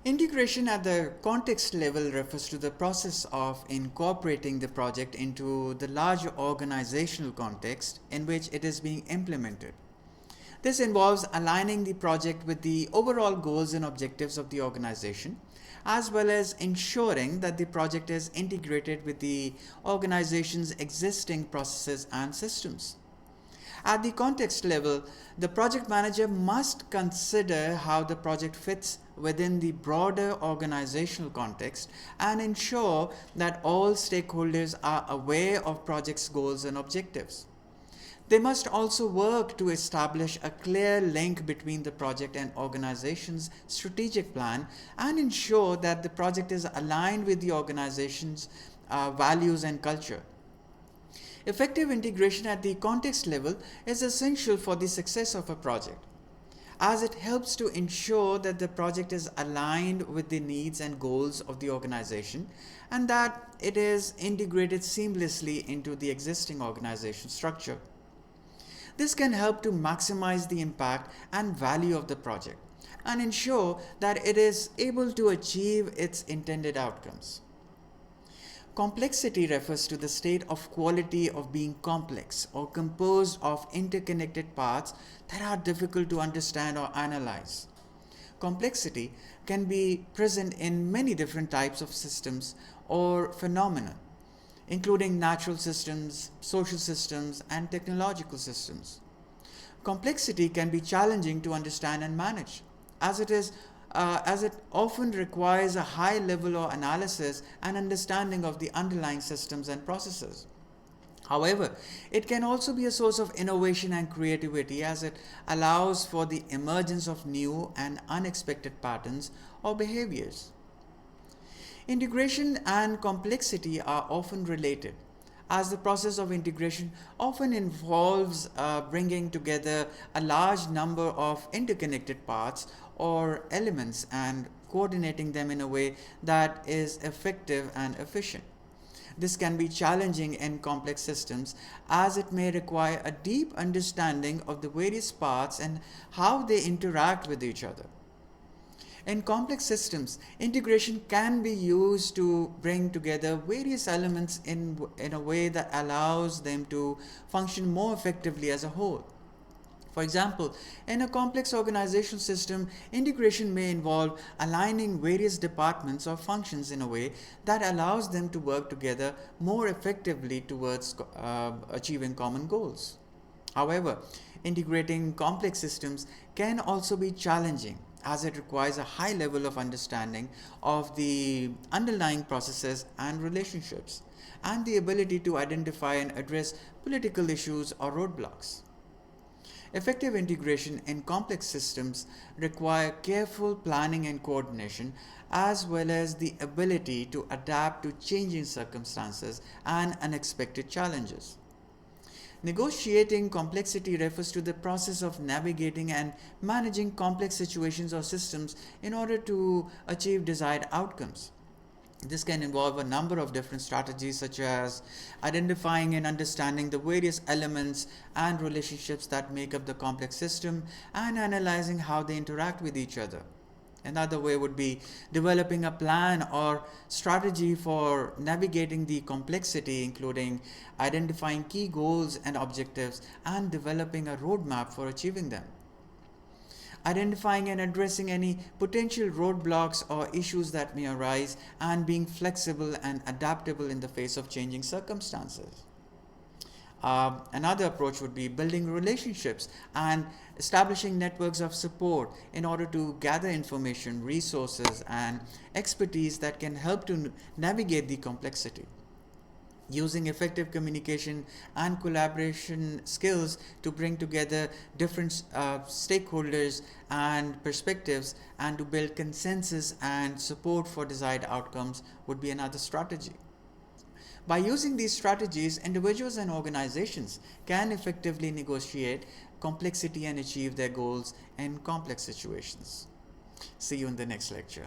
Integration at the context level refers to the process of incorporating the project into the larger organizational context in which it is being implemented. This involves aligning the project with the overall goals and objectives of the organization, as well as ensuring that the project is integrated with the organization's existing processes and systems. At the context level, the project manager must consider how the project fits within the broader organizational context and ensure that all stakeholders are aware of project's goals and objectives. They must also work to establish a clear link between the project and organization's strategic plan and ensure that the project is aligned with the organization's values and culture. Effective integration at the context level is essential for the success of a project, as it helps to ensure that the project is aligned with the needs and goals of the organization and that it is integrated seamlessly into the existing organization structure. This can help to maximize the impact and value of the project and ensure that it is able to achieve its intended outcomes. Complexity refers to the state of quality of being complex or composed of interconnected parts that are difficult to understand or analyze. Complexity can be present in many different types of systems or phenomena, including natural systems, social systems, and technological systems. Complexity can be challenging to understand and manage, as it often requires a high level of analysis and understanding of the underlying systems and processes. However, it can also be a source of innovation and creativity, as it allows for the emergence of new and unexpected patterns or behaviors. Integration and complexity are often related, as the process of integration often involves bringing together a large number of interconnected parts or elements and coordinating them in a way that is effective and efficient. This can be challenging in complex systems, as it may require a deep understanding of the various parts and how they interact with each other. In complex systems, integration can be used to bring together various elements in a way that allows them to function more effectively as a whole. For example, in a complex organizational system, integration may involve aligning various departments or functions in a way that allows them to work together more effectively towards achieving common goals. However, integrating complex systems can also be challenging, as it requires a high level of understanding of the underlying processes and relationships, and the ability to identify and address political issues or roadblocks. Effective integration in complex systems require careful planning and coordination, as well as the ability to adapt to changing circumstances and unexpected challenges. Negotiating complexity refers to the process of navigating and managing complex situations or systems in order to achieve desired outcomes. This can involve a number of different strategies, such as identifying and understanding the various elements and relationships that make up the complex system and analyzing how they interact with each other. Another way would be developing a plan or strategy for navigating the complexity, including identifying key goals and objectives and developing a roadmap for achieving them. Identifying and addressing any potential roadblocks or issues that may arise, and being flexible and adaptable in the face of changing circumstances. Another approach would be building relationships and establishing networks of support in order to gather information, resources, and expertise that can help to navigate the complexity. Using effective communication and collaboration skills to bring together different stakeholders and perspectives and to build consensus and support for desired outcomes would be another strategy. By using these strategies, individuals and organizations can effectively negotiate complexity and achieve their goals in complex situations. See you in the next lecture.